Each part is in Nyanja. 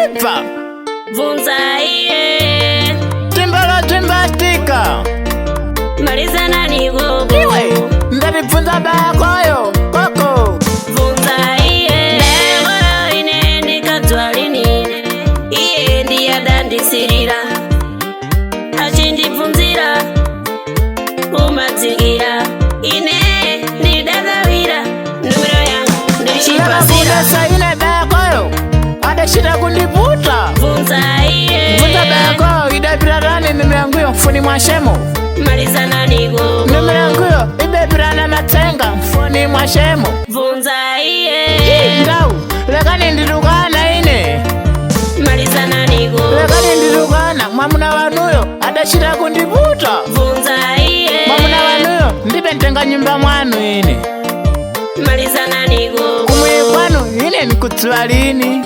Waipa Vunza iye Timbala timbastika Maliza nani gogo Iwe Ndabifunza bakoyo Koko Vunza iye Lewa ine ndikatwalini Iye ndiya dandisirira Achindifunzira Kumatsigira Ine ndidagawira Numero yangu ndishipasira Saine bakoyo Adashida kundiputa Vunza iye Vunza bakoyo Idabirarani nimeanguyo mfuni mwashemo Maliza nani gogo nimeanguyo Ibebirana matenga mfuni mwashemo Vunza iye Ndau Lekani ndidukana ine Maliza nani gogo Lekani ndidukana Mwamuna wanuyo Adashida kundiputa Vunza iye Mwamuna wanuyo Ndibentenga nyumba mwanu ine Maliza nani gogo Kumwikwanu ine nikutswalini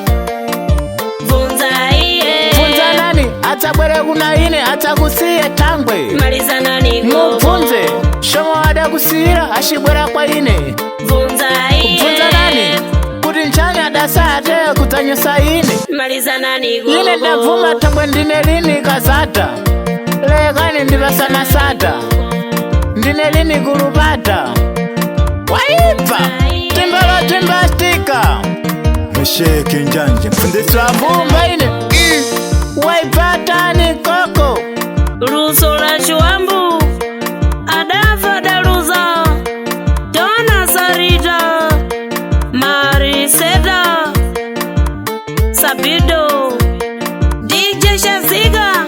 Vunza iye Funza nani atabwere kuna ine atakusiye tangwe Maliza nani gogo Mupfunze shomo adakusira ashibwera kwa ine Vunza iye Funza nani kuti nchanya adasa ate kutanyusa ine Maliza nani gogo Ine ndavuma tangwe ndine lini kazata Lekani ndivasana sata Ndine lini kulupata Waipa Timbala timbastika Mesheke njanje mfundisa Vumba ine Waipata ni koko Ruso la chuambu Adafa daruza Dona sarita Mariseta Sabido DJ Shaziga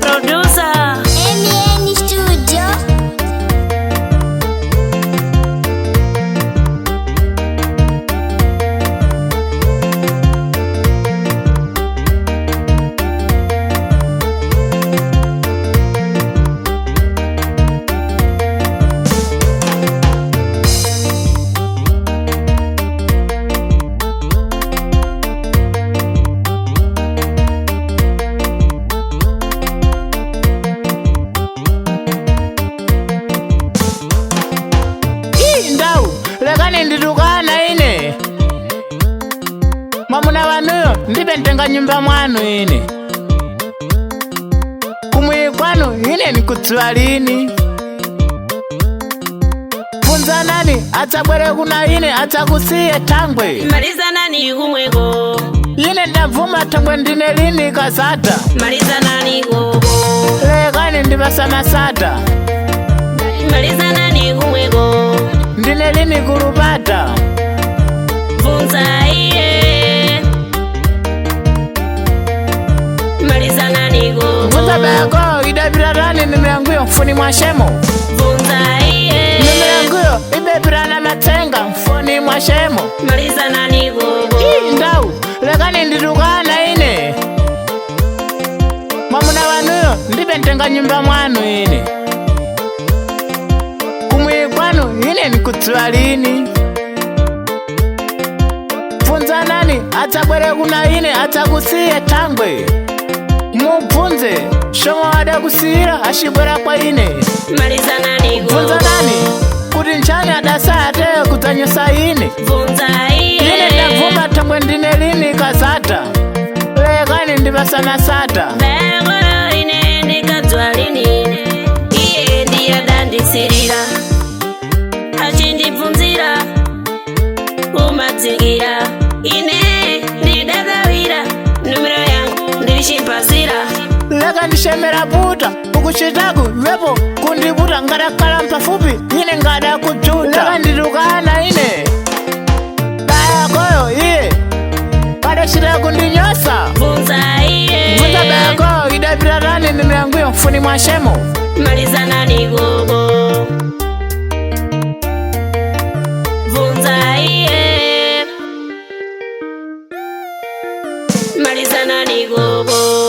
Producer MN Studio. Ndau lekani nditukana ine Mwamuna wanuyo ndibentenga nyumba mwanu ine Kumwikwanu ine nikutswalini Funza nani atabwere kuna ine atakusiye tangwe Maliza nani kumwego Ine ndavuma tangwe ndine lini kazata Maliza nani gogo Lekani ndivasana sata Maliza nani kumwego Ndine lini kulupata Vunza iye Maliza nani gogo Funza bako idabirarani nimeanguyo mfuni mwashemo Vunza iye Nimeanguyo ibebirana matenga mfuni mwashemo Maliza nani gogo Ndau lekani nditukana ine Mwamuna wanuyo ndibentenga nyumba mwanu ine Kumwikwanu ine nikutswalini Funza nani atabwere kuna ine atakusiye tangwe Mupfunze shomo adakusira ashibwera kwa ine Maliza nani gogo Funza nani kuti nchanya adasa ate kutanyusa ine Vunza Ine iye ndavuma tangwe ndine lini kazata Lekani ndivasana sata Lewa ine ndikatwalini Iye ndiya dandisirira Achindifunzira Kumatsigira Ine ndidagawira Numero yangu ndishipasira Leka ndishemera puta ukuchitaku vepo kundiputa ngadakala mpafupi ine ngada kujuta Leka nditukana ine Bayakoyo iye Padashita kundinyosa Vunza iye Vunza bayakoyo idabirarani nimeanguyo mfuni mwashemo Maliza nani gogo Vunza iye Maliza nani gogo